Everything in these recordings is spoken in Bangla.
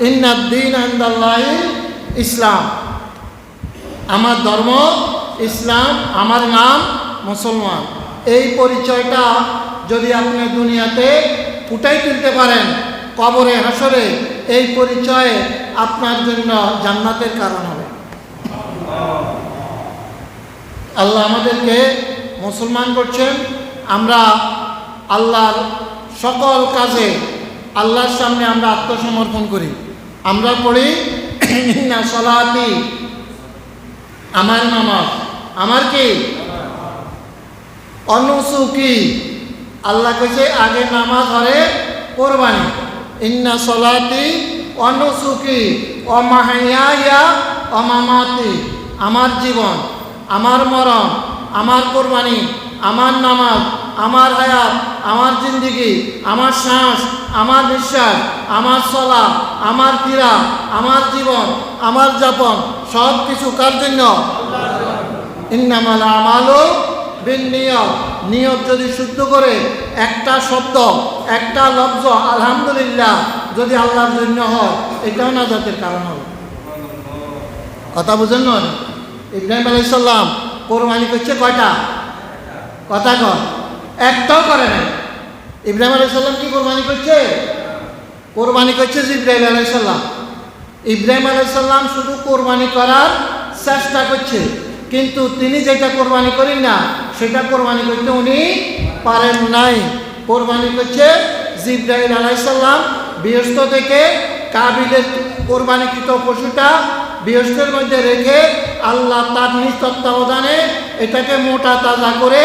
ইন্নাদ-দীন ইনদাল্লাহিল ইসলাম, আমার ধর্ম ইসলাম, আমার নাম মুসলমান। এই পরিচয়টা যদি আপনি দুনিয়াতে ফুটাই তুলতে পারেন, কবরে হাসরে এই পরিচয় আপনার জন্য জান্নাতের কারণ হবে। আল্লাহ আমাদেরকে মুসলমান করছেন। আমরা আল্লাহর সকল কাজে আল্লাহর সামনে আমরা আত্মসমর্পণ করি। আমরা পড়ি ইন্না সলাতি, আমার নামাজ, আমার কি অনুসুকি। আল্লাহ কইছে আগে নামাজ হরে কোরবানি। ইন্না সলাতি অনুসুকি ও মাহিয়া ও মামাতি, আমার জীবন, আমার মরণ, আমার কোরবানি, আমার নামাজ, আমার হায়াত, আমার জিন্দিগি, আমার শ্বাস, আমার নিঃশ্বাস, আমার চলা, আমার ফিরা, আমার জীবন, আমার যাপন সব কিছু কার জন্য? ইন্নামাল আমালু বিন্নিয়াত। নিয়ত যদি শুদ্ধ করে একটা শব্দ, একটা লফজ আলহামদুলিল্লাহ যদি আল্লাহর জন্য হয়, এটাও নাজাতের কারণ হবে। কথা বুঝেন না? ইব্রাহিম আলাইহিস সালাম কোরবানি করছে কয়টা? কথা কর, একটাও করে নাই। ইব্রাহিম আলাইহিস সালাম কি কোরবানি করছে? কোরবানি করছে জিবরাইল আলাইহিস সালাম। ইব্রাহিম আলাইহিস সালাম শুধু কোরবানি করার চেষ্টা করছে, কিন্তু তিনি যেটা কোরবানি করেন না সেটা কোরবানি করতে উনি পারেন নাই। কোরবানি করছে জিবরাইল আলাইহিস সালাম। বৃহস্প থেকে কাবিলের কোরবানিকৃত পশুটা বৃহস্পের মধ্যে রেখে আল্লাহ তার নিজ তত্ত্বাবধানে এটাকে মোটা তাজা করে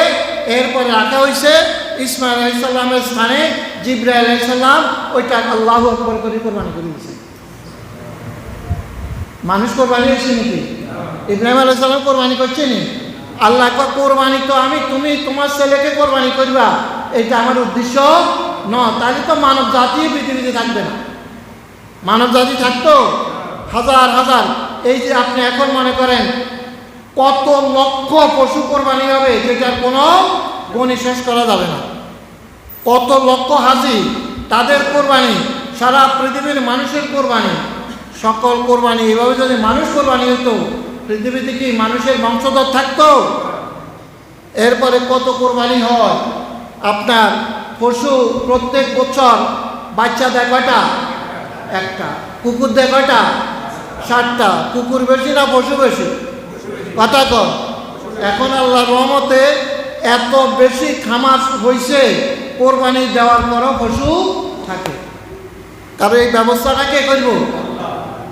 এরপরে রাখা হয়েছে ইসমাইল আলাইহিস সালামের স্থানে। জিবরাইল আলাইহিস সালাম ওইটা আল্লাহু আকবার করে কোরবানি করে দিয়েছে। মানুষ কোরবানি হয়েছে নাকি? ইব্রাহিম আলাইহিস সালাম কোরবানি করছেনি। আল্লাহ কোরবানি তো আমি, তুমি তোমার ছেলেকে কোরবানি করবা, এটা আমার উদ্দেশ্য নয়। তাহলে তো মানব জাতি পৃথিবীতে থাকবে না। মানব জাতি থাকতো হাজার হাজার। এই যে আপনি এখন মনে করেন কত লক্ষ পশু কোরবানি হবে যেটার কোনো গণি শেষ করা যাবে না। কত লক্ষ হাজি, তাদের কোরবানি, সারা পৃথিবীর মানুষের কোরবানি, সকল কোরবানি। এভাবে যদি মানুষ কোরবানি হতো পৃথিবীতে কি মানুষের বংশধর থাকতো? এরপরে কত কোরবানি হয়। আপনার পশু প্রত্যেক বছর বাচ্চা দেয় কয়টা? একটা। কুকুর দেয় কয়টা? 60টা। কুকুর বেশি না পশু বেশি? কথা কর। এখন আল্লাহর রহমতে এত বেশি খামার হয়েছে, কোরবানি দেওয়ার পরও পশু থাকে। কারণ এই ব্যবস্থাটা কে করব?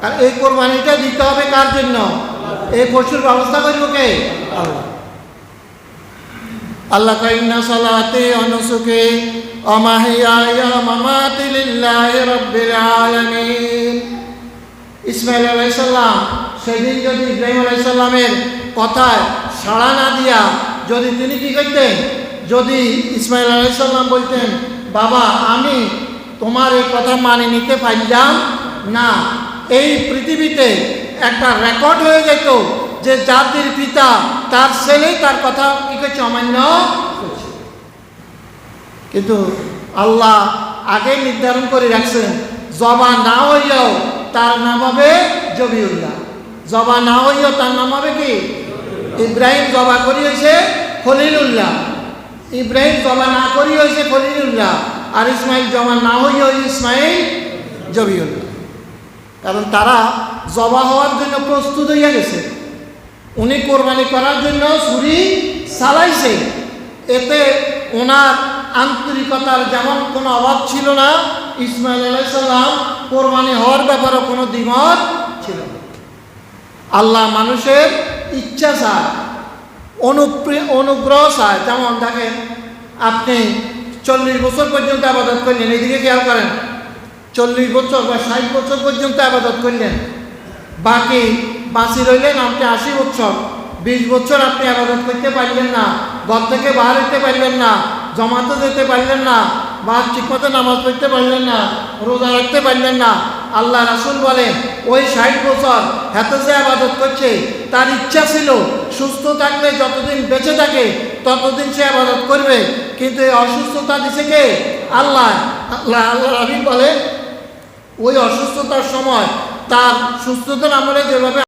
আর এই কোরবানিটা দিতে হবে কার জন্য? এই পশুর ব্যবস্থা করব কে? আল্লাহ। আল্লাহ কয় ইন্না সলাতি ওয়া নুসুকি ওয়া মাহইয়ায়া ওয়া মামাতি লিল্লাহি রাব্বিল আলামিন। ইসমাইল আলাইহিস সালাম সেদিন যদি ইব্রাহিম আলাইহিস সালামের কথায় সাড়া না দিয়া যদি তিনি কি করতেন, যদি ইসমাইল আলাইহিস সালাম বলতেন বাবা আমি তোমার এই কথা মানে নিতে পারলাম না, এই পৃথিবীতে একটা রেকর্ড হয়ে যেত যে জাতির পিতা তার ছেলে তার কথা কি করছে? অমান্য করছে। কিন্তু আল্লাহ আগে নির্ধারণ করে রাখছেন জবা না হইয়াও তার নাম হবে জবিউল্লাহ। জবা না হইয়াও তার নাম হবে কি? ইব্রাহিম জবা করি হয়েছে খলিলুল্লাহ, ইব্রাহিম জবা না করি হয়েছে খলিলুল্লাহ, আর ইসমাইল জবা না হইয়া ইসমাইল জবিউল্লাহ। কারণ তারা জবা হওয়ার জন্য প্রস্তুত হইয়া গেছে। উনি কোরবানি করার জন্য ছুরি চালাইছে। এতে ওনার আন্তরিকতার যেমন কোনো অভাব ছিল না, ইসমাইল আলাইহিস সালাম কোরবানি হওয়ার ব্যাপারে কোনো দ্বিমত ছিল না। আল্লাহ মানুষের ইচ্ছা চায়, অনুগ্রহ চায়। যেমন দেখেন আপনি 40 বছর পর্যন্ত ইবাদত করলেন, এদিকে খেয়াল করেন, 40 বছর বা 60 বছর পর্যন্ত ইবাদত করলেন, বাকি বাঁচি রইলেন আপনি 80 বছর। 20 বছর আপনি ইবাদত করতে পারলেন না, ঘর থেকে বাহার হইতে পারলেন না, জমাতে যেতে পারলেন না, বা ঠিকমতো নামাজ পড়তে পারলেন না, রোজা রাখতে পারলেন না। আল্লাহ রাসূল বলেন ওই 60 বছর হাতে যে ইবাদত করছে তার ইচ্ছা ছিল সুস্থ থাকলে যতদিন বেঁচে থাকে ততদিন সে ইবাদত করবে, কিন্তু এই অসুস্থতা দিছে কে? আল্লাহ। আল্লাহ রাবি বলে ওই অসুস্থতার সময় তার সুস্থতার আমলে যেভাবে